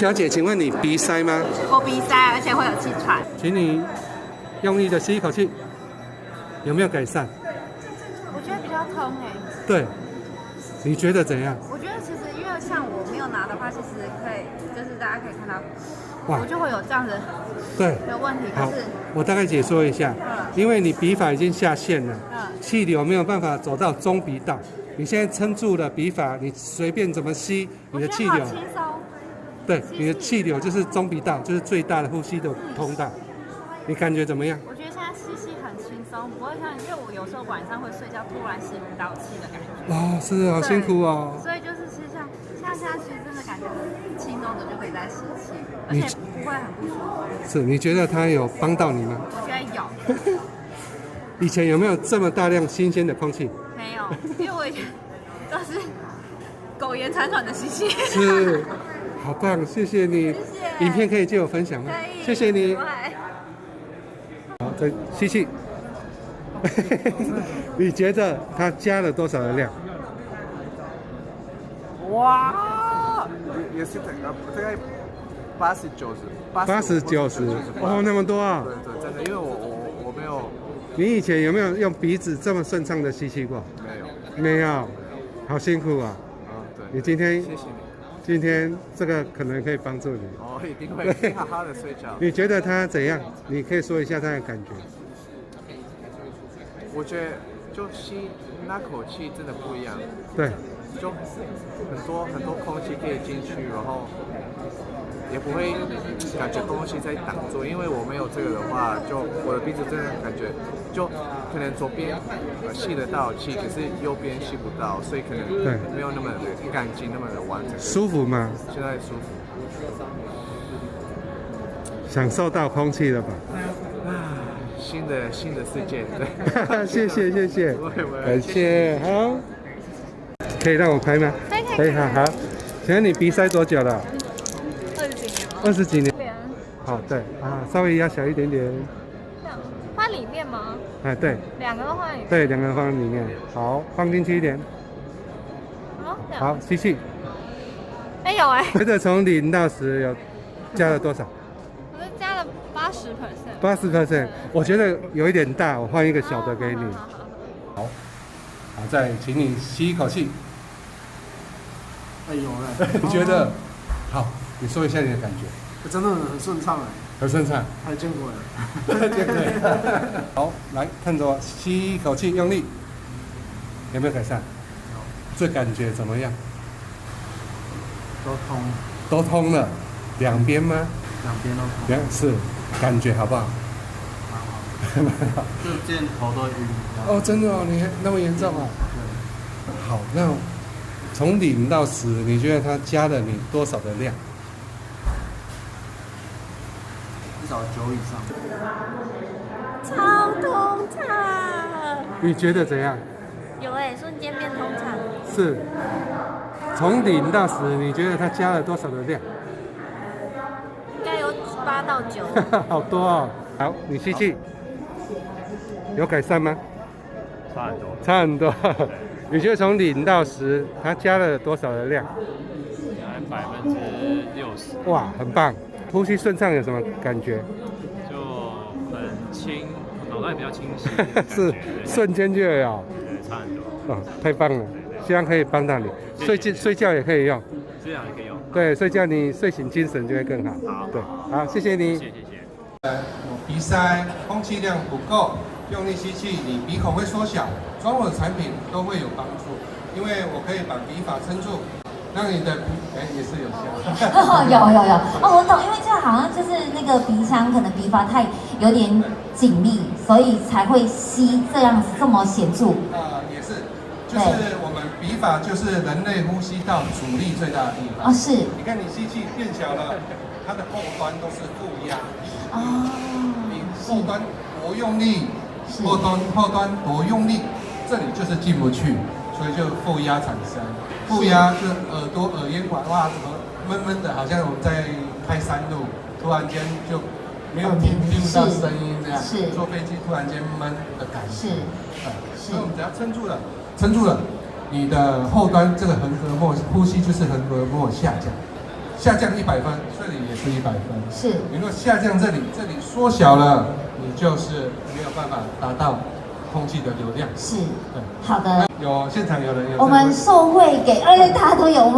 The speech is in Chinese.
小姐，请问你鼻塞吗？我鼻塞，而且会有气喘。请你用力的吸一口气，有没有改善？我觉得比较通哎。对，你觉得怎样？我觉得其实因为像我没有拿的话，其实可以，就是大家可以看到，哇我就会有这样子对的问题。可好是，我大概解说一下，因为你鼻法已经下陷了，气流没有办法走到中鼻道，你现在撑住了鼻法，你随便怎么吸，你的气流我觉得好轻松。对，你的气流就是中鼻道，就是最大的呼吸的通道。你感觉怎么样？我觉得现在吸气很轻松，不会像，因为我有时候晚上会睡觉，突然吸不到气的感觉。哦，是好辛苦哦。所以就是其实像现在其实真的感觉很轻松的就可以再吸气，而且不会很不舒服。是，你觉得它有帮到你吗？我觉得有。以前有没有这么大量新鲜的空气？没有，因为我以前都是苟延残喘的吸气。是，好棒，谢谢你。谢谢。影片可以借我分享吗？可以。谢谢你。好，再吸气。你觉得它加了多少的量？哇，也是大概80-90，哦，那么多啊！对，真的，因为我没有。你以前有没有用鼻子这么顺畅的吸气过？没有。没有，好辛苦啊！对。你今天，谢谢你。今天这个可能可以帮助你。哦，一定会好好的睡觉。你觉得它怎样？你可以说一下它的感觉。我觉得就吸那口气真的不一样。对。就很多空气可以进去，然后也不会感觉东西在挡住，因为我没有这个的话，就我的鼻子真的感觉就可能左边吸得到气，可是右边吸不到，所以可能没有那么的干净，那么的完整。舒服吗？现在舒服。享受到空气了吧？新的世界，对。谢谢，感谢，好。可以让我拍吗？可以，好。请问你鼻塞多久了？20几年了。20几年。好，对啊，稍微压小一点点。放里面吗？哎，对。两个都放里面。对，2个放里面。好，放進去一点。好，吸氣。哎有哎。觉得从0到10有加了多少？我是加了80%。80%，我觉得有一点大，我换一个小的给你。好，好，再请你吸一口气。哎有了。你觉得？好，你说一下你的感觉。真的很顺畅哎。很顺畅。太见过了。见过了。好，来看着我，吸一口气，用力。有没有改善？有。这感觉怎么样？都通了，两边吗？两边都通。是，感觉好不好？蛮好。就今天头都晕。哦，真的哦，你那么严重啊？对。好，那从0到10，你觉得它加了你多少的量？至少9以上。超通畅。你觉得怎样？有哎，瞬间变通畅。是。从0到10，你觉得它加了多少的量？应该有8到9。好多哦。好，你吸气。有改善吗？差很多。你觉得从0到10，它加了多少的量？60%。哇，很棒！呼吸顺畅有什么感觉？就很轻，脑袋比较清晰。是，瞬间就有。对，差很多。哦，太棒了！希望可以帮到你。睡觉也可以用。睡觉也可以用。对，睡觉你睡醒精神就会更好。好。对，好，谢谢你。谢谢。有鼻塞，空气量不够，用力吸气，你鼻孔会缩小。装我的产品都会有帮助，因为我可以把鼻法撑住，让你的也是有效。有哦，我懂，因为这好像就是那个鼻腔可能鼻法太有点紧密，所以才会吸这样子这么显著。也是，就是我们鼻法就是人类呼吸道阻力最大的地方。哦，是。你看你吸气变小了，它的后端都是负压。哦。你后端多用力，后端多用力。这里就是进不去，所以就负压产生。负压就是耳咽管，哇，怎么闷闷的，好像我们在开山路，突然间就没有听不到声音这样。是。坐飞机突然间闷的感觉。是。所以我们只要撑住了，你的后端这个横膈膜呼吸就是横膈膜下降，下降100分，这里也是100分。是，你若下降这里，这里缩小了，你就是没有办法达到空气的流量。是，对，好的，有现场有人有。我们受惠给，大家都有。